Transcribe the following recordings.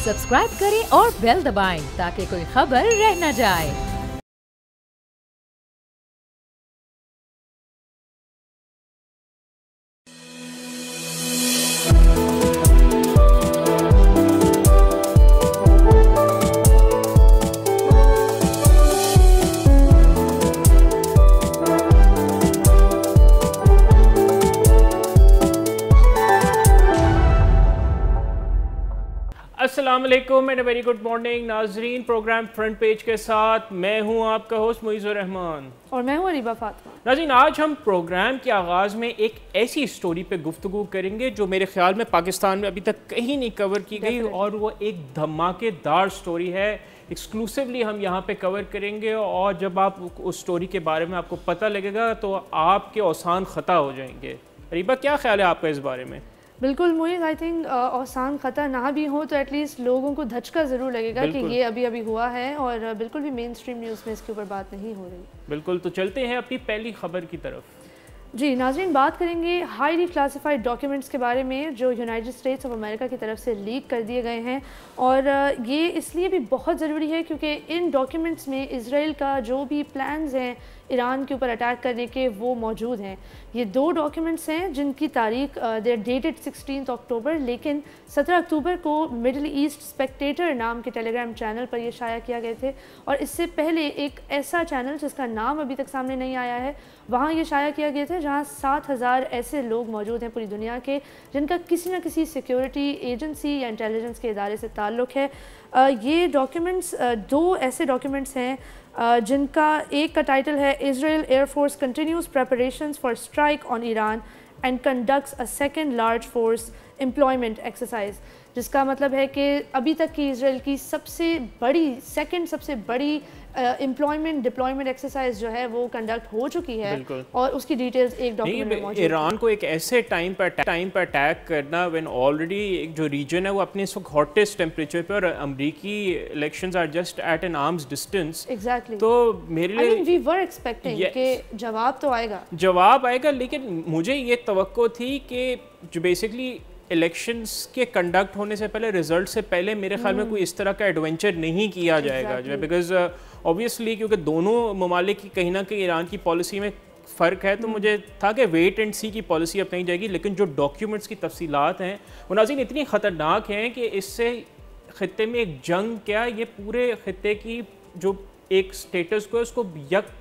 Subscribe करें और bell दबाएं ताकि कोई खबर रह न जाए। अस्सलाम वालेकुम एंड वेरी गुड मॉर्निंग नाजरीन। प्रोग्राम फ्रंट पेज के साथ मैं हूं आपका होस्ट मुइज़ुर रहमान और मैं हूं अरीबा फातिमा। नाज़रीन, आज हम प्रोग्राम के आगाज़ में एक ऐसी स्टोरी पे गुफ्तगू करेंगे जो मेरे ख्याल में पाकिस्तान में अभी तक कहीं नहीं कवर की गई और वो एक धमाकेदार स्टोरी है। एक्सक्लूसिवली हम यहाँ पे कवर करेंगे और जब आप उस स्टोरी के बारे में आपको पता लगेगा तो आपके औसान ख़ता हो जाएंगे। अरीबा, क्या ख्याल है आपका इस बारे में? बिल्कुल मुइज़, आई थिंक औसान ख़तर ना भी हो तो एटलीस्ट लोगों को धचका ज़रूर लगेगा कि ये अभी अभी हुआ है और बिल्कुल भी मेन स्ट्रीम न्यूज़ में इसके ऊपर बात नहीं हो रही। बिल्कुल, तो चलते हैं अपनी पहली खबर की तरफ। जी नाज़रीन, बात करेंगे हाईली क्लासिफाइड डॉक्यूमेंट्स के बारे में जो यूनाइटेड स्टेट्स ऑफ अमेरिका की तरफ से लीक कर दिए गए हैं। और ये इसलिए भी बहुत ज़रूरी है क्योंकि इन डॉक्यूमेंट्स में इज़राइल का जो भी प्लान्स हैं ईरान के ऊपर अटैक करने के वो मौजूद हैं। ये दो डॉक्यूमेंट्स हैं जिनकी तारीख देर डेटेड 16 अक्टूबर, लेकिन 17 अक्टूबर को मिडल ईस्ट स्पेक्टेटर नाम के टेलीग्राम चैनल पर ये शाया किया गए थे। और इससे पहले एक ऐसा चैनल जिसका नाम अभी तक सामने नहीं आया है, वहाँ ये शाया किया गया था जहाँ 7000 ऐसे लोग मौजूद हैं पूरी दुनिया के जिनका किसी न किसी सिक्योरिटी एजेंसी या इंटेलिजेंस के इदारे से ताल्लुक़ है। ये डॉक्यूमेंट्स दो ऐसे डॉक्यूमेंट्स हैं जिनका एक का टाइटल है Israel air force continues preparations for strike on Iran and conducts a second large force employment exercise, जिसका मतलब है कि अभी तक की इजराइल की सेकेंड सबसे बड़ी एम्प्लॉयमेंट डिप्लॉयमेंट एक्सरसाइज जो है वो कंडक्ट हो चुकी है। और उसकी डिटेल्स एक डॉक्यूमेंट में मौजूद है। ईरान को एक ऐसे टाइम पर अटैक करना व्हेन ऑलरेडी एक जो रीजन है वो अपने इस वक्त हॉटेस्ट टेम्परेचर पे और अमेरिकी elections are just at an arms distance. Exactly, तो मेरे लिए वी वर एक्सपेक्टिंग कि जवाब तो आएगा, लेकिन मुझे ये तवक्को थी कि जो बेसिकली इलेक्शंस के कंडक्ट होने से पहले, रिजल्ट से पहले मेरे ख्याल में कोई इस तरह का एडवेंचर नहीं किया जाएगा जो है, बिकॉज ऑब्वियसली क्योंकि दोनों ममालिक की कहीं ना कहीं ईरान की पॉलिसी में फ़र्क है, तो मुझे था कि वेट एंड सी की पॉलिसी अपनाई जाएगी। लेकिन जो डॉक्यूमेंट्स की तफसीलात हैं वो नाज़रीन इतनी ख़तरनाक हैं कि इससे ख़ित्ते में एक जंग क्या, ये पूरे ख़ित्ते की जो एक स्टेटस को है उसको यक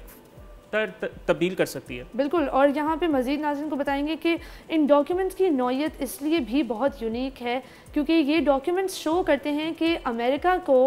तब्दील कर सकती है। बिल्कुल, और यहाँ पे मज़ीद नाज़रीन को बताएंगे कि इन डॉक्यूमेंट्स की नौइयत इसलिए भी बहुत यूनिक है क्योंकि ये डॉक्यूमेंट्स शो करते हैं कि अमेरिका को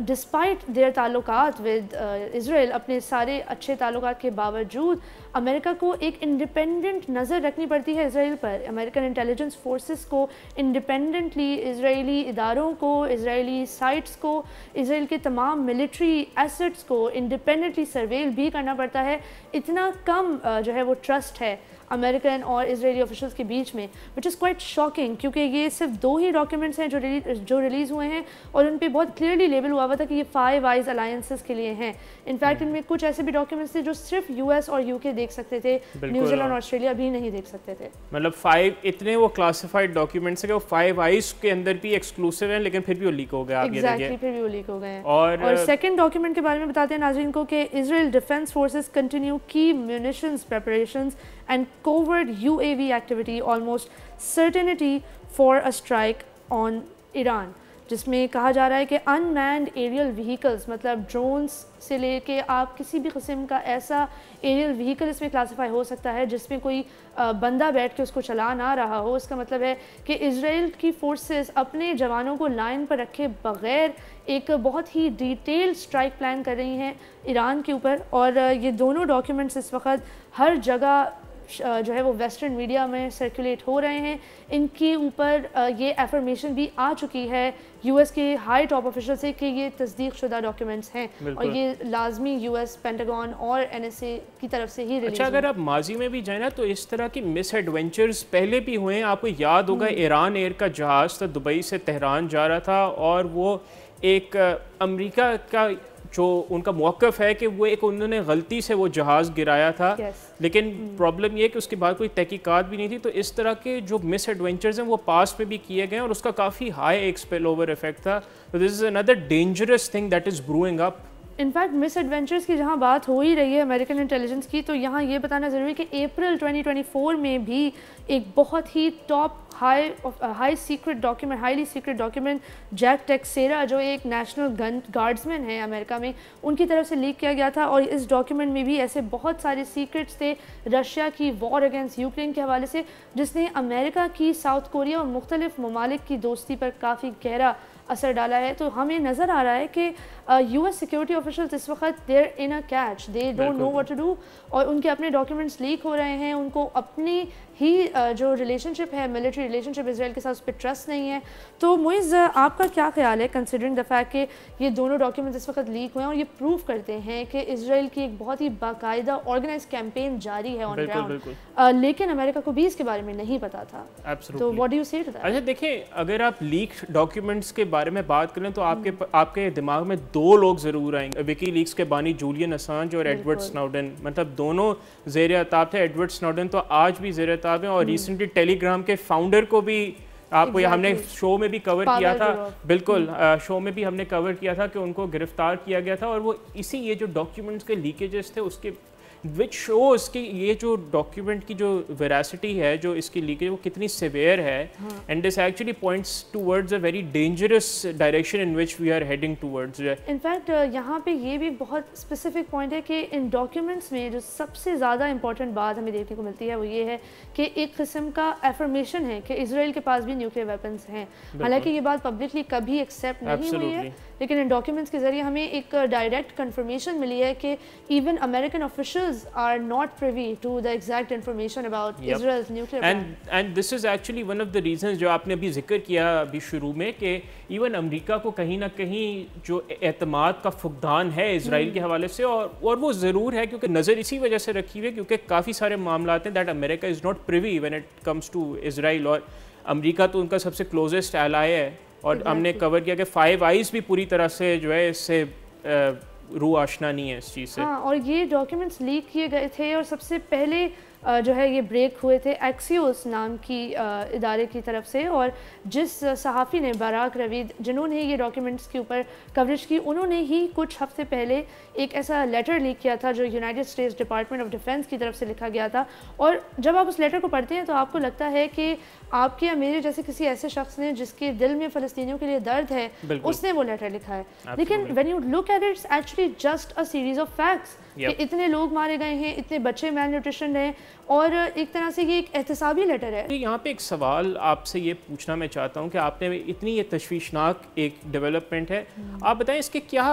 डिस्पाइट देयर ताल्लुकात विद इज़राइल, अपने सारे अच्छे ताल्लुकात के बावजूद अमेरिका को एक इंडिपेंडेंट नज़र रखनी पड़ती है इज़राइल पर। अमेरिकन इंटेलिजेंस फोर्सेस को इंडिपेंडेंटली इज़राइली इदारों को, इज़राइली साइट्स को, इज़राइल के तमाम मिलिट्री एसेट्स को इंडिपेंडेंटली सर्वेल भी करना पड़ता है। इतना कम जो है वो ट्रस्ट है अमेरिकन और इजरायली ऑफिशियल्स के बीच में, विच इज़ क्वाइट शॉकिंग क्योंकि ये सिर्फ दो ही डॉक्यूमेंट्स हैं जो रिलीज़ हुए हैं और उन पर बहुत क्लियरली लेबल हुआ था कि ये 5 आइज़ अलायंसेस के लिए हैं। इनफैक्ट इनमें कुछ ऐसे भी डॉक्यूमेंट्स थे जो सिर्फ यूएस और यूके देख सकते थे, न्यूजीलैंड और ऑस्ट्रेलिया भी नहीं देख सकते थे। मतलब 5 इतने वो क्लासिफाइड डॉक्यूमेंट्स हैं कि वो 5 आइज़ के अंदर भी एक्सक्लूसिव हैं, लेकिन फिर भी वो लीक हो गए आगे एग्जैक्टली, फिर भी वो लीक हो गए हैं। और सेकंड डॉक्यूमेंट के बारे में बताते हैं नाज़रीन को कि इजराइल डिफेंस फोर्सेस कंटिन्यू की munitions preparations and covert UAV activity almost certainty for a strike on Iran, जिसमें कहा जा रहा है कि अनमैन्ड एरियल व्हीकल्स, मतलब ड्रोन्स से लेके आप किसी भी किस्म का ऐसा एरियल व्हीकल इसमें क्लासिफाई हो सकता है जिसमें कोई बंदा बैठ के उसको चला ना रहा हो। इसका मतलब है कि इजराइल की फोर्सेस अपने जवानों को लाइन पर रखे बग़ैर एक बहुत ही डिटेल स्ट्राइक प्लान कर रही हैं ईरान के ऊपर। और ये दोनों डॉक्यूमेंट्स इस वक्त हर जगह जो है वो वेस्टर्न मीडिया में सर्कुलेट हो रहे हैं। इनके ऊपर ये एफर्मेशन भी आ चुकी है यूएस के हाई टॉप ऑफिशियल से कि ये तस्दीक शुदा डॉक्यूमेंट्स हैं और ये लाजमी यूएस पेंटागन और एनएसए की तरफ से ही रिलीज। अच्छा, अगर आप माजी में भी जाए ना तो इस तरह की मिस एडवेंचर्स पहले भी हुए हैं। आपको याद होगा ईरान एयर का जहाज़ था, दुबई से तेहरान जा रहा था और वो एक अमेरिका का जो उनका मौक़िफ़ है कि वो एक उन्होंने गलती से वो जहाज़ गिराया था, लेकिन प्रॉब्लम ये है कि उसके बाद कोई तहकीकात भी नहीं थी। तो इस तरह के जो मिस एडवेंचर्स हैं वो पास्ट में भी किए गए और उसका काफ़ी हाई एक स्पिल ओवर इफेक्ट था। तो this is another dangerous thing that is brewing up. In fact miss adventures की जहाँ बात हो ही रही है अमेरिकन इंटेलिजेंस की, तो यहाँ ये बताना ज़रूरी है कि अप्रैल 2024 में भी एक बहुत ही top highly secret document Jack Teixeira, जो एक नेशनल गार्ड्समैन है अमेरिका में, उनकी तरफ से लीक किया गया था। और इस डॉक्यूमेंट में भी ऐसे बहुत सारे सीक्रेट्स थे रशिया की वॉर अगेंस्ट यूक्रेन के हवाले से, जिसने अमेरिका की साउथ कोरिया और मुख्तलिफ ममालिक की दोस्ती पर काफ़ी गहरा असर डाला है। तो हमें नज़र आ रहा है कि यूएस सिक्योरिटी ऑफिशियल्स इस वक्त they're in a catch, they don't know what to do, और उनके अपने डॉक्यूमेंट्स लीक हो रहे हैं। उनको अपनी ही जो रिलेशनशिप है, मिलिट्री रिलेशनशिप इसराइल के साथ, उस पर ट्रस्ट नहीं है। तो मुइज़, आपका क्या ख्याल है कंसिडरिंग द फैक्ट कि ये दोनों डॉक्यूमेंट्स इस वक्त लीक हुए हैं और ये प्रूव करते हैं कि इसराइल की एक बहुत ही बाकायदा ऑर्गेनाइज कैंपेन जारी है ऑन ग्राउंड, लेकिन अमेरिका को भी इसके बारे में नहीं पता था। तो व्हाट डू यू से टू दैट? अच्छा देखिए, अगर आप लीक डॉक्यूमेंट्स के बारे में बात करें तो आपके दिमाग में दो लोग ज़रूर आएंगे, विकीलीक्स के बानी जूलियन असांज और एडवर्ड स्नोडेन। मतलब दोनों ज़ेर अताब थे। एडवर्ड स्नोडेन तो आज भी ज़ेर अताब है और रिसेंटली टेलीग्राम के फाउंडर को भी आपको हमने शो में भी कवर किया था, बिल्कुल शो में भी हमने कवर किया था कि उनको गिरफ्तार किया गया था। और वो इसी ये जो डॉक्यूमेंट्स के लीकेजेस थे उसके विच शोज कि ये जो डॉक्यूमेंट की जो वेरासिटी है, जो इसकी लीकेज, वो कितनी सिवियर है। And this actually points towards a very dangerous direction in which we are heading towards. In fact यहाँ पे ये भी बहुत स्पेसिफिक पॉइंट है कि इन डॉक्यूमेंट्स में जो सबसे ज़्यादा इंपॉर्टेंट बात हमें देखने को मिलती है वो ये है कि एक किस्म का एफर्मेशन है कि इसराइल के पास भी न्यूक्लियर वेपन्स हैं। हालांकि ये बात पब्लिकली कभी एक्सेप्ट नहीं हुई है, लेकिन इन डॉक्यूमेंट्स के जरिए हमें एक डायरेक्ट कंफर्मेशन मिली है कि even American officials are not privy to the exact information about Israel's nuclear plan. And this is actually one of the reasons जो आपने अभी जिक्र किया अभी शुरू में, कि इवन अमेरिका को कहीं ना कहीं जो एतमाद का फुकदान है इसराइल के हवाले से, और वो ज़रूर है क्योंकि नज़र इसी वजह से रखी हुई है क्योंकि काफ़ी सारे मामला हैं that America is not privy when it comes to Israel. और अमेरिका तो उनका सबसे क्लोजेस्ट एलाय है और हमने कवर किया कि फाइव आइज़ भी पूरी तरह से जो है इससे रूह आशना नहीं है इस चीज़ से। हाँ, और ये डॉक्यूमेंट्स लीक किए गए थे और सबसे पहले जो है ये ब्रेक हुए थे एक्सियोस नाम की इदारे की तरफ से, और जिस सहाफ़ी ने बाराक रवीद जिन्होंने ये डॉक्यूमेंट्स के ऊपर कवरेज की, उन्होंने ही कुछ हफ्ते पहले एक ऐसा लेटर लीक किया था जो United states department of defence की तरफ से लिखा गया था। और जब आप उस लेटर को पढ़ते हैं तो आपको लगता है कि आपके या मेरे जैसे किसी ऐसे शख्स ने जिसके दिल में फ़लस्तीनियों के लिए दर्द है, उसने वो लेटर लिखा है। लेकिन when you look at its actually just a series of facts कि इतने लोग मारे गए हैं, इतने बच्चे मैल न्यूट्रिशन हैं, और एक तरह से ये एक एहतसाबी लेटर है। यहाँ पे एक सवाल आपसे ये पूछना मैं चाहता हूँ कि आपने इतनी ये तशवीशनाक एक डेवलपमेंट है, आप बताएं इसके क्या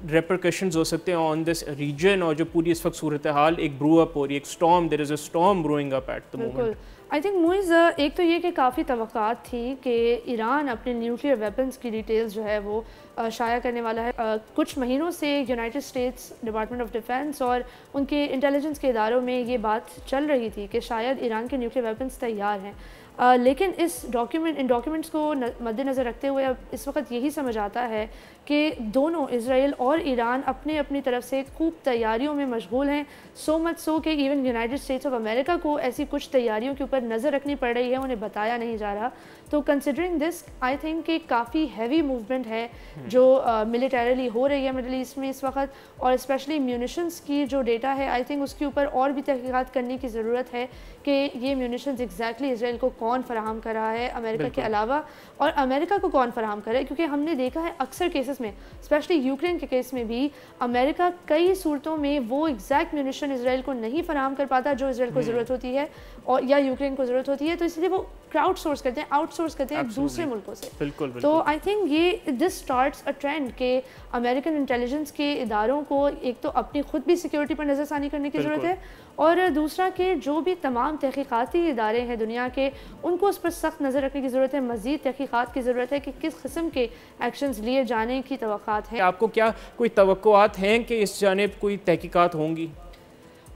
रेपरकशंस हो सकते हैं ऑन दिस रीजन, और जो पूरी इस वक्त सूरत हाल एक ब्रू अप हो रही है, एक storm, there is a storm brewing up at the moment. I think मुइज़ एक तो ये कि काफ़ी तवक्कात थी कि ईरान अपने न्यूक्लियर वेपन्स की डिटेल्स जो है वो शाया करने वाला है। कुछ महीनों से United states department of defence और उनके इंटेलिजेंस के इदारों में ये बात चल रही थी कि शायद ईरान के न्यूक्लियर वेपन्स तैयार हैं। लेकिन इन डॉक्यूमेंट्स को मद्देनज़र रखते हुए अब इस वक्त यही समझ आता है कि दोनों इसराइल और ईरान अपने अपनी तरफ से खूब तैयारियों में मशगूल हैं। सो मच सो कि even United states of America को ऐसी कुछ तैयारियों के ऊपर नज़र रखनी पड़ रही है, उन्हें बताया नहीं जा रहा। तो कंसिडरिंग दिस आई थिंक कि काफ़ी हैवी मूवमेंट है जो मिलिटरीली हो रही है मिडल ईस्ट में इस वक्त, और स्पेशली म्यूनिशंस की जो डेटा है आई थिंक उसके ऊपर और भी तहकीकात करने की ज़रूरत है कि ये म्यूनिशंस एग्जैक्टली इसराइल को कौन फराहम कर रहा है अमेरिका के अलावा, और अमेरिका को कौन फराहम कर रहा है। क्योंकि हमने देखा है अक्सर केसेस में, स्पेशली यूक्रेन के केस में भी, अमेरिका कई सूरतों में वो एग्जैक्ट म्यूनिशन इसराइल को नहीं फराहम कर पाता जो इसराइल को ज़रूरत होती है और या यूक्रेन को ज़रूरत होती है, तो इसलिए वो क्राउड सोर्स करते हैं, आउटसोर्स करते हैं दूसरे मुल्कों से। बिल्कुल। तो आई थिंक ये दिस स्टार्ट्स अ ट्रेंड के अमेरिकन इंटेलिजेंस के इदारों को एक तो अपनी खुद भी सिक्योरिटी पर नज़रसानी करने की ज़रूरत है, और दूसरा कि जो भी तमाम तहकीकाती इदारे हैं दुनिया के, उनको उस पर सख्त नज़र रखने की ज़रूरत है। मज़ीद तहकीकात की ज़रूरत है कि किस किस्म के एक्शंस लिए जाने की तवक्कात है। आपको क्या कोई तवक्कुआत हैं कि इस जानिब कोई तहकीकात होंगी?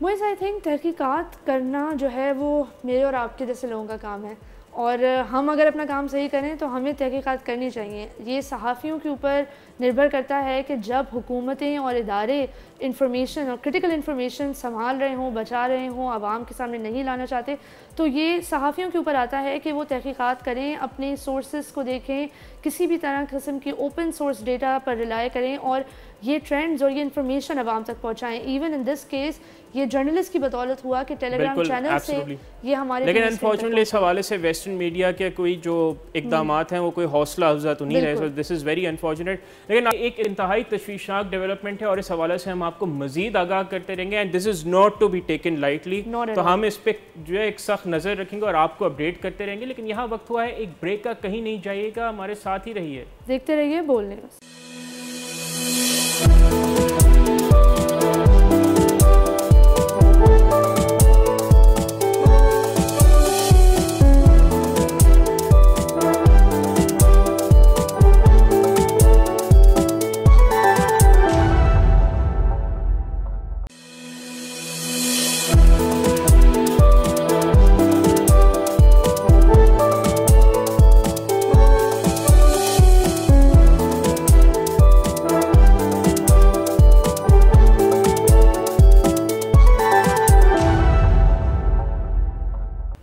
मुझे आई थिंक तहकीकात करना जो है वो मेरे और आपके जैसे लोगों का काम है, और हम अगर अपना काम सही करें तो हमें तहकीकात करनी चाहिए। ये सहाफ़ियों के ऊपर निर्भर करता है कि जब हुकूमतें और इदारे इंफॉर्मेशन और क्रिटिकल इंफॉर्मेशन संभाल रहे हों, बचा रहे हों, आवाम के सामने नहीं लाना चाहते, तो ये सहाफ़ियों के ऊपर आता है कि वो तहकीकात करें, अपने सोर्सेज को देखें, किसी भी तरह किस्म की ओपन सोर्स डेटा पर रिलाय करें और ये ट्रेंड्स और ये इन्फॉर्मेशन आवाम तक पहुँचाएँ। इवन इन दिस केस ये जर्नलिस्ट की बदौलत हुआ कि टेलीग्राम चैनल से ये हमारे, लेकिन अनफॉर्चुनेटली इस हवाले से वेस्टर्न मीडिया के कोई जो इक़दामात हैं वो कोई हौसला अफजा तो नहीं रहे, so this is very unfortunate. लेकिन एक इंतहाई तशवीशनाक डेवलपमेंट है और इस हवाले से हम आपको मज़ीद आगाह करते रहेंगे and this is not to be taken lightly. तो हम इस पर जो है एक सख्त नज़र रखेंगे और आपको अपडेट करते रहेंगे। लेकिन यहाँ वक्त हुआ है एक ब्रेक का, कहीं नहीं जाइएगा, हमारे साथ ही रहिए, देखते रहिए बोलने।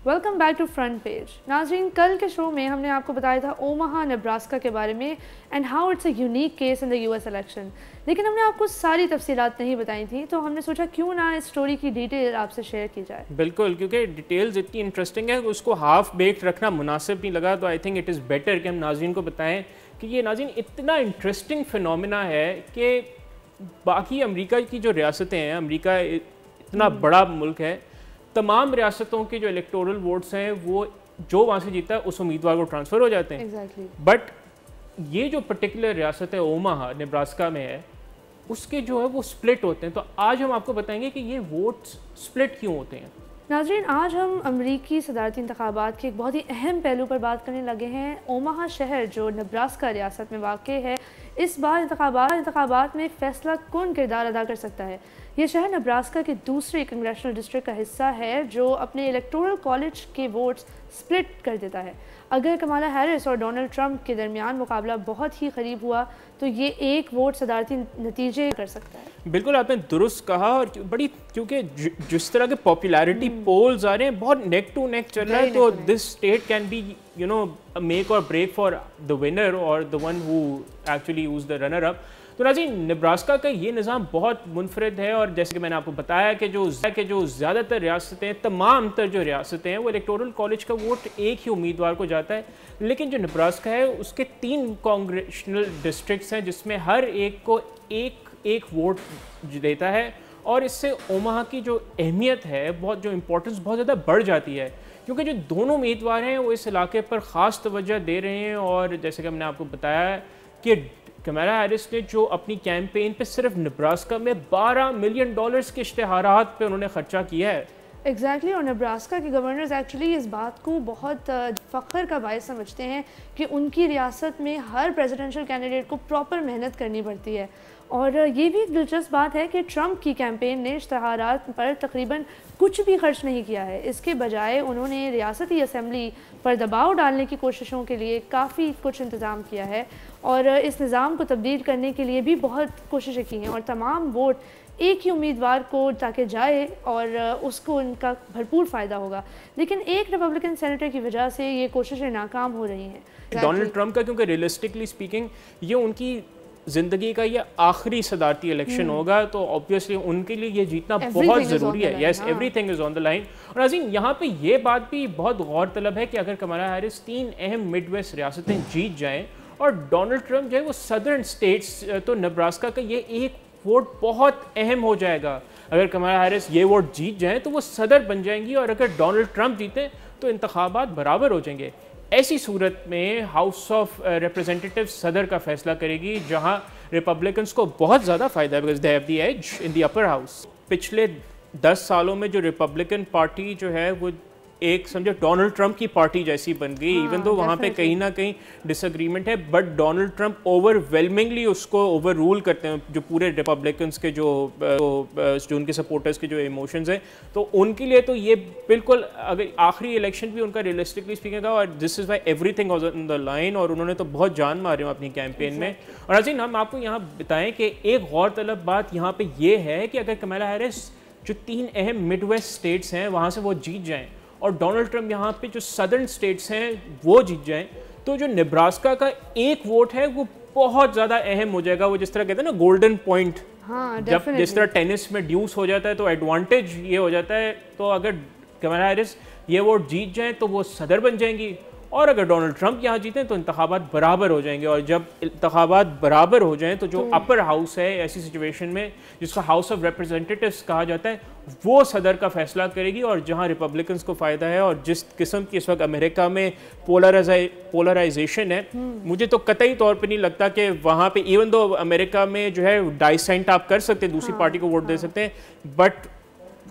Welcome back to front page. नाज़रीन, कल के शो में हमने आपको बताया था ओमाहा नेब्रास्का के बारे में and how it's a unique case in the US election, लेकिन हमने आपको सारी तफसीलात नहीं बताई थी, तो हमने सोचा क्यों ना इस स्टोरी की डिटेल आपसे शेयर की जाए। बिल्कुल, क्योंकि डिटेल्स इतनी इंटरेस्टिंग है उसको हाफ बेक्ड रखना मुनासिब नहीं लगा, तो I think it is better कि हम नाज़रीन को बताएं कि ये नाज़रीन इतना इंटरेस्टिंग फिनोमिना है कि बाकी अमेरिका की जो रियासतें हैं, अमेरिका इतना बड़ा मुल्क है, तमाम रियासतों के जो इलेक्टोरल वोट्स हैं वो जो वहाँ से जीता है उस उम्मीदवार को ट्रांसफ़र हो जाते हैं। बट ये जो पर्टिकुलर रियासत है ओमाहा नेब्रास्का में है, उसके जो है वो स्प्लिट होते हैं। तो आज हम आपको बताएंगे कि ये वोट्स स्प्लिट क्यों होते हैं। नाज़रीन, आज हम अमरीकी सदारती इंतखाबात के एक बहुत ही अहम पहलू पर बात करने लगे हैं। ओमाहा शहर जो नेब्रास्का रियासत में वाक़ है, इस बार इंतखाबात में फ़ैसला कुन किरदार अदा कर सकता है। ये शहर नेब्रास्का के दूसरे कंग्रेशनल डिस्ट्रिक्ट का हिस्सा है जो अपने इलेक्टोरल कॉलेज के वोट्स स्प्लिट कर देता है। अगर कमाला हैरिस और डोनाल्ड ट्रंप के दरमियान मुकाबला बहुत ही करीब हुआ तो ये एक वोट सदारती नतीजे कर सकता है। बिल्कुल, आपने दुरुस्त कहा। और बड़ी क्योंकि जिस तरह के पॉपुलैरिटी पोल्स आ रहे हैं बहुत नेक टू नेक चल रहा है, तो this state can be you know make और ब्रेक फॉर द विनर और the one who actually use the runner up. तो नाज़रीन, नेब्रास्का का ये निज़ाम बहुत मुनफरद है और जैसे कि मैंने आपको बताया कि जो ज़्यादातर रियासतें, तमाम तर जो रियासतें हैं वो इलेक्टोरल कॉलेज का वोट एक ही उम्मीदवार को जाता है। लेकिन जो नेब्रास्का है उसके 3 कांग्रेशनल डिस्ट्रिक्ट्स हैं जिसमें हर एक को एक वोट देता है और इससे ओमाहा की जो अहमियत है, बहुत जो इम्पोर्टेंस बहुत ज़्यादा बढ़ जाती है, क्योंकि जो दोनों उम्मीदवार हैं वो इस इलाके पर ख़ास तवज्जो दे रहे हैं। और जैसे कि हमने आपको बताया कि कमाला हैरिस ने जो अपनी कैंपेन पे सिर्फ नेब्रास्का में $12 मिलियन के इश्तिहारात पे उन्होंने खर्चा किया है। एग्जैक्टली और नेब्रास्का के गवर्नर्स एक्चुअली इस बात को बहुत फ़ख्र का बायस समझते हैं कि उनकी रियासत में हर प्रेसिडेंशियल कैंडिडेट को प्रॉपर मेहनत करनी पड़ती है। और ये भी एक दिलचस्प बात है कि ट्रंप की कैंपेन ने इश्तिहारात पर तकरीबन कुछ भी खर्च नहीं किया है। इसके बजाय उन्होंने रियासती असम्बली पर दबाव डालने की कोशिशों के लिए काफ़ी कुछ इंतज़ाम किया है और इस निज़ाम को तब्दील करने के लिए भी बहुत कोशिशें की हैं और तमाम वोट एक ही उम्मीदवार को ताकि जाए और उसको उनका भरपूर फ़ायदा होगा। लेकिन एक रिपब्लिकन सेनेटर की वजह से ये कोशिशें नाकाम हो रही हैं। डोनाल्ड ट्रंप का, क्योंकि रियलिस्टिकली स्पीकिंग ये उनकी ज़िंदगी का ये आखिरी सदारती इलेक्शन होगा, तो ऑब्वियसली उनके लिए ये जीतना बहुत ज़रूरी है। Yes, everything is on the line. और अजीम, यहाँ पे ये बात भी बहुत गौर तलब है कि अगर कमाला हैरिस 3 अहम मिड वेस्ट रियासतें जीत जाएँ और डोनाल्ड ट्रंप जो है वो सदर्न स्टेट्स, तो नेब्रास्का का ये एक वोट बहुत अहम हो जाएगा। अगर कमाला हैरिस ये वोट जीत जाएँ तो वो सदर बन जाएंगी और अगर डोनाल्ड ट्रंप जीते तो इंतखाबात बराबर हो जाएंगे। ऐसी सूरत में हाउस ऑफ रिप्रेजेंटेटिव्स सदर का फैसला करेगी, जहां रिपब्लिकन्स को बहुत ज़्यादा फ़ायदा है because they have the edge in the upper house. पिछले 10 सालों में जो रिपब्लिकन पार्टी जो है वो एक समझो डोनाल्ड ट्रंप की पार्टी जैसी बन गई। इवन तो वहाँ पे कहीं ना कहीं डिसएग्रीमेंट है, बट डोनाल्ड ट्रंप ओवरवेलमिंगली उसको ओवर रूल करते हैं, जो पूरे रिपब्लिकन्स के जो उनके सपोर्टर्स के जो इमोशंस हैं, तो उनके लिए तो ये बिल्कुल, अगर आखिरी इलेक्शन भी उनका रियलिस्टिकली स्पीकिंग का, और this is why everything was on the line, और उन्होंने तो बहुत जान मारे हो अपनी कैंपेन में। और अजीन, हम आपको यहाँ बताएं कि एक गौरतलब बात यहाँ पे ये है कि अगर कमला हैरिस जो 3 अहम मिडवेस्ट स्टेट्स हैं वहाँ से वो जीत जाएं, और डोनाल्ड ट्रंप यहाँ पे जो सदर्न स्टेट्स हैं वो जीत जाएं, तो जो नेब्रास्का का एक वोट है वो बहुत ज़्यादा अहम हो जाएगा। वो जिस तरह कहते हैं ना गोल्डन पॉइंट, जब जिस तरह टेनिस में ड्यूस हो जाता है तो एडवांटेज ये हो जाता है, तो अगर कमला हैरिस ये वोट जीत जाएं तो वो सदर बन जाएंगी, और अगर डोनाल्ड ट्रंप यहाँ जीतें तो इंतखाबात बराबर हो जाएंगे। और जब इंतखाबात बराबर हो जाएं तो जो अपर हाउस है ऐसी सिचुएशन में, जिसका हाउस ऑफ रिप्रेजेंटेटिव्स कहा जाता है, वो सदर का फैसला करेगी। और जहाँ रिपब्लिकन्स को फ़ायदा है, और जिस किस्म की इस वक्त अमेरिका में पोलराइजेशन है, मुझे तो कतई तौर पे नहीं लगता कि वहाँ पे, इवन दो अमेरिका में जो है डाइसेंट आप कर सकते हैं, दूसरी पार्टी को वोट दे सकते हैं, बट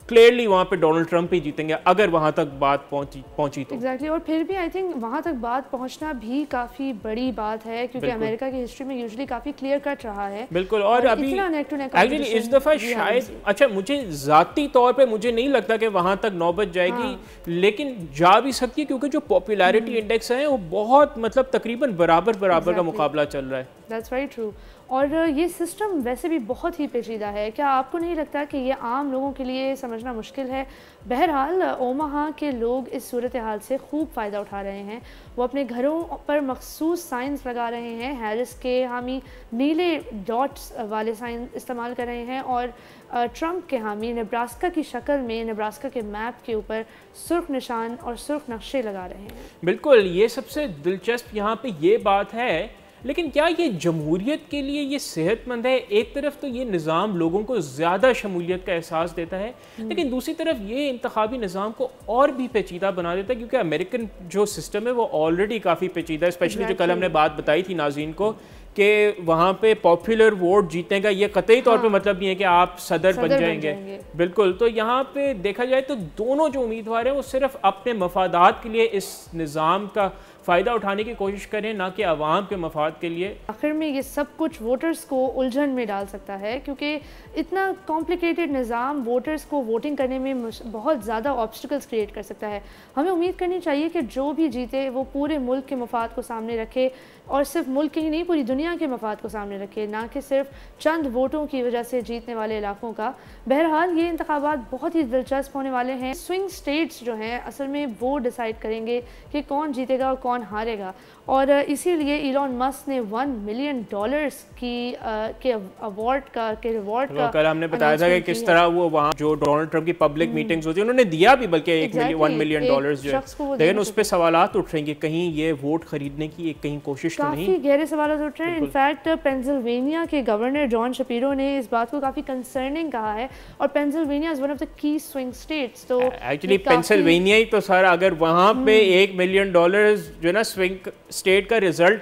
क्लियरली वहाँ पे डोनाल्ड ट्रंप ही जीतेंगे अगर वहाँ तक बात पहुँची तो। एग्जैक्टली और फिर भी आई थिंक वहाँ तक बात पहुँचना भी काफ़ी बड़ी बात है, क्योंकि अमेरिका की हिस्ट्री में यूजुअली काफ़ी क्लियर कट रहा है। बिल्कुल, और अभी एक्चुअली इस दफ़ा शायद, अच्छा मुझे ज़ाती तौर पे मुझे नहीं लगता कि वहाँ तक नौबत जाएगी, लेकिन जा भी सकती है, क्योंकि जो पॉपुलैरिटी इंडेक्स है वो बहुत, मतलब तकरीबन बराबर का मुकाबला चल रहा है। That's very true. और ये सिस्टम वैसे भी बहुत ही पेचीदा है, क्या आपको नहीं लगता कि ये आम लोगों के लिए समझना मुश्किल है? बहरहाल ओमाहा के लोग इस सूरत हाल से खूब फ़ायदा उठा रहे हैं। वो अपने घरों पर मखसूस साइंस लगा रहे हैं, हैरिस के हामी नीले डॉट्स वाले साइन इस्तेमाल कर रहे हैं, और ट्रंप के हामी नेब्रास्का की शक्ल में नेब्रास्का के मैप के ऊपर सुर्ख निशान और सुर्ख नक्शे लगा रहे हैं। बिल्कुल, ये सबसे दिलचस्प यहाँ पे ये बात है। लेकिन क्या ये जमहूरियत के लिए ये सेहतमंद है? एक तरफ तो ये निज़ाम लोगों को ज़्यादा शमूलियत का एहसास देता है, लेकिन दूसरी तरफ ये इंतखाबी निज़ाम को और भी पेचीदा बना देता है, क्योंकि अमेरिकन जो सिस्टम है वो ऑलरेडी काफ़ी पेचीदा है। स्पेशली जो कल हमने बात बताई थी नाज़रीन को कि वहाँ पे पॉपुलर वोट जीतने का ये कतई तौर पे मतलब नहीं है कि आप सदर बन जाएंगे। बिल्कुल, तो यहाँ पे देखा जाए तो दोनों जो उम्मीदवार हैं वो सिर्फ अपने मफादात के लिए इस निज़ाम का फ़ायदा उठाने की कोशिश करें, ना कि आवाम के मफाद के लिए। आखिर में ये सब कुछ वोटर्स को उलझन में डाल सकता है, क्योंकि इतना कॉम्प्लिकेटेड निज़ाम वोटर्स को वोटिंग करने में बहुत ज़्यादा ऑब्स्टिकल्स क्रिएट कर सकता है। हमें उम्मीद करनी चाहिए कि जो भी जीते वो पूरे मुल्क के मफाद को सामने रखे, और सिर्फ मुल्क के ही नहीं पूरी दुनिया के मफाद को सामने रखे, ना कि सिर्फ चंद वोटों की वजह से जीतने वाले इलाकों का। बहरहाल ये इंतखाबात बहुत ही दिलचस्प होने वाले हैं। स्विंग स्टेट्स जो हैं असल में वो डिसाइड करेंगे कि कौन जीतेगा और कौन हारेगा, और इसीलिए इलॉन मस्क ने $1 मिलियन के अवार्ड का रिवॉर्ड का कल हमने बताया था कि किस तरह वो वहाँ जो डोनाल्ड ट्रंप की पब्लिक मीटिंग्स होती है उन्होंने दिया भी, बल्कि $1 मिलियन जो है, लेकिन उस पर सवालात उठ रहे हैं कि कहीं ये वोट खरीदने की एक कहीं कोशिश तो नहीं। काफ़ी गहरे सवाल उठ रहे हैं। इनफैक्ट पेंसिल्वेनिया के गवर्नर जॉन शपीरो ने इस बात को काफ़ी कंसर्निंग कहा है, और Pennsylvania is one of the key swing states. तो एक्चुअली पेंसिल्वेनिया ही तो सर, अगर वहाँ पे $1 मिलियन जो है ना स्विंग स्टेट का रिजल्ट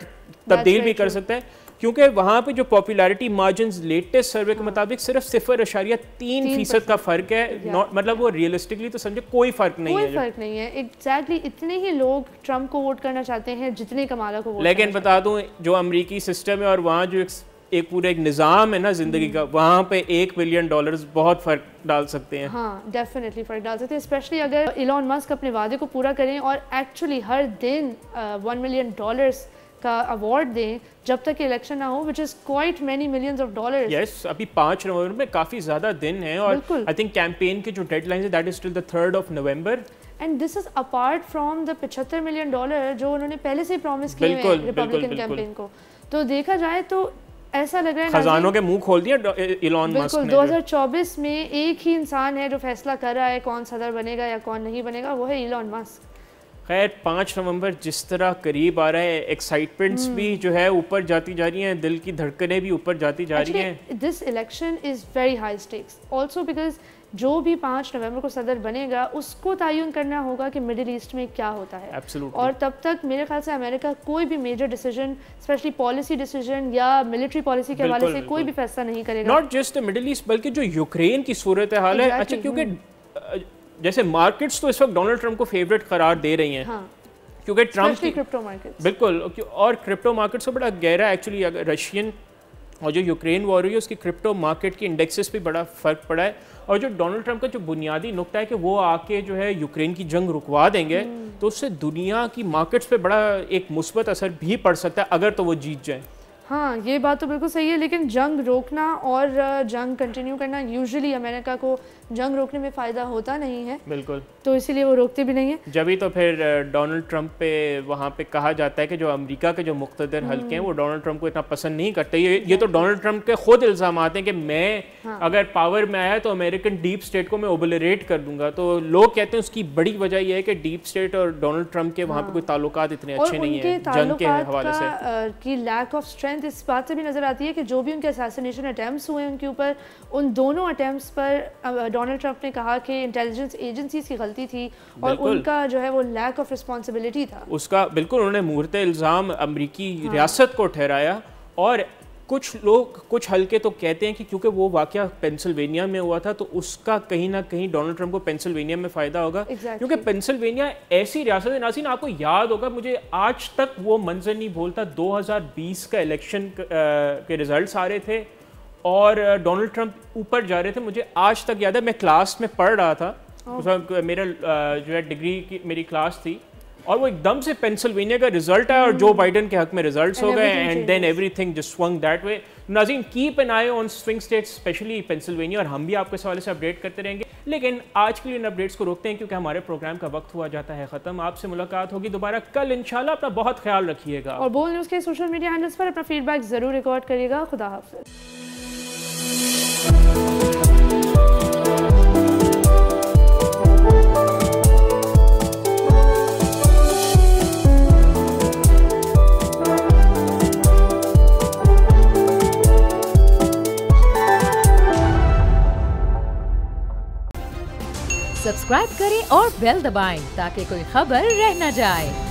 तब्दील भी कर सकता है, क्योंकि वहाँ पे जो पॉपुलैरिटी मार्जिन्स लेटेस्ट सर्वे के मुताबिक सिर्फ 0.3% का फर्क है। मतलब वो रियलिस्टिकली तो समझे कोई फर्क नहीं है। कोई फर्क नहीं है। एग्जैक्टली इतने ही लोग ट्रंप को वोट करना चाहते हैं जितने कमाला को वोट। लेकिन बता दूं, जो अमेरिकी सिस्टम है और वहाँ जो एक पूरा एक निज़ाम है ना ज़िंदगी का, वहाँ पे $1 मिलियन बहुत फ़र्क डाल सकते हैं। हाँ, डेफिनेटली फ़र्क डाल सकते हैं, स्पेशली अगर इलॉन मस्क अपने वादे को पूरा करें और एक्चुअली हर दिन $1 मिलियन का अवार्ड दें जब तक इलेक्शन ना हो, which is quite many millions of dollars. Yes, अभी 5 नवंबर में काफ़ी ज़्यादा दिन है, और आई थिंक कैंपेन के जो डेडलाइन है that is till the 3rd of November। And this is apart from the $75 million जो उन्होंने पहले से प्रॉमिस किए हैं रिपब्लिकन कैंपेन को। तो देखा जाए तो ऐसा लग रहा है खजानों के मुंह खोल दिया इलॉन मस्क ने। 2024 में एक ही इंसान है जो फैसला कर रहा है कौन सदर बनेगा या कौन नहीं बनेगा, वो है इलॉन मस्क। खैर 5 नवंबर जिस तरह करीब आ रहा है, एक्साइटमेंट्स भी जो है ऊपर जाती जा रही हैं, दिल की धड़कनें भी ऊपर जाती जा रही हैं। This election is very high stakes also, because जो भी 5 नवंबर को सदर बनेगा उसको तयन करना होगा कि मिडिल ईस्ट में क्या होता है। Absolutely. और तब तक मेरे ख्याल से अमेरिका कोई भी major decision, specially policy decision या मिलिट्री पॉलिसी के हवाले से कोई भी फैसला नहीं करेगा। Not just the middle east, बल्कि जो यूक्रेन की सूरत हाल है। अच्छा, क्योंकि जैसे मार्केट्स तो इस वक्त डोनाल्ड ट्रंप को फेवरेट करार दे रही हैं, हाँ। क्योंकि ट्रंप की क्रिप्टो मार्केट्स, बिल्कुल, और क्रिप्टो मार्केट से बड़ा गहरा एक्चुअली रशियन और जो यूक्रेन वॉर हुई है उसकी क्रिप्टो मार्केट की इंडेक्सेस पे बड़ा फ़र्क पड़ा है। और जो डोनाल्ड ट्रंप का जो बुनियादी नुक्ता है कि वो आके जो है यूक्रेन की जंग रुकवा देंगे, तो उससे दुनिया की मार्केट्स पे बड़ा एक मुस्बत असर भी पड़ सकता है अगर तो वो जीत जाए। हाँ, ये बात तो बिल्कुल सही है, लेकिन जंग रोकना और जंग कंटिन्यू करना यूजुअली अमेरिका को जंग रोकने में फ़ायदा होता नहीं है, बिल्कुल, तो इसीलिए वो रोकते भी नहीं है। जब ही तो फिर डोनाल्ड ट्रंप पे वहाँ पे कहा जाता है कि जो अमेरिका के जो मुख्तदर हल्के हैं वो डोनाल्ड ट्रंप को इतना पसंद नहीं करते। ये तो डोनाल्ड ट्रंप के खुद इल्ज़ाम आते हैं कि मैं अगर पावर में आया तो अमेरिकन डीप स्टेट को मैं ओबलरेट कर दूंगा। तो लोग कहते हैं उसकी बड़ी वजह यह है कि डीप स्टेट और डोनाल्ड ट्रंप के वहाँ पे कोई ताल्लुकात इतने अच्छे नहीं है जंग के हवाले से, की लैक ऑफ स्ट्रेंथ इस बात से भी नज़र आती है कि जो भी उनके असैसिनेशन अटैम्प्ट्स हुए उनके ऊपर, उन दोनों अटैम्प्ट्स पर डोनाल्ड ट्रंप ने कहा कि इंटेलिजेंस एजेंसीज की गलती थी और उनका जो है वो लैक ऑफ रिस्पॉन्सिबिलिटी था उसका। बिल्कुल, उन्होंने मुहूर्त इल्ज़ाम अमरीकी रियासत को ठहराया। और कुछ लोग, कुछ हल्के तो कहते हैं कि क्योंकि वो वाक़या पेंसिल्वेनिया में हुआ था तो उसका कहीं ना कहीं डोनाल्ड ट्रंप को पेंसिल्वेनिया में फ़ायदा होगा, क्योंकि पेंसिल्वेनिया ऐसी रियासत है, नाज़रीन आपको याद होगा, मुझे आज तक वो मंजर नहीं भूलता, 2020 का इलेक्शन के रिजल्ट्स आ रहे थे और डोनाल्ड ट्रंप ऊपर जा रहे थे। मुझे आज तक याद है, मैं क्लास में पढ़ रहा था, उस वक्त मेरा जो है डिग्री की मेरी क्लास थी, और वो एकदम से पेंसिल्वेनिया का रिजल्ट आया और जो बाइडन के हक में रिजल्ट्स हो गए and then everything just swung that way. नाज़रीन, keep an eye on swing states, especially Pennsylvania, और हम भी आपको इस हवाले से अपडेट करते रहेंगे। लेकिन आज के लिए इन अपडेट्स को रोकते हैं क्योंकि हमारे प्रोग्राम का वक्त हुआ जाता है ख़त्म। आपसे मुलाकात होगी दोबारा कल इंशाल्लाह। अपना बहुत ख्याल रखिएगा और बोल न्यूज़ के सोशल मीडिया हैंडल्स पर अपना फीडबैक ज़रूर रिकॉर्ड करिएगा। खुदा हाफ़िज़। सब्सक्राइब करें और बेल दबाएं ताकि कोई खबर रह न जाए।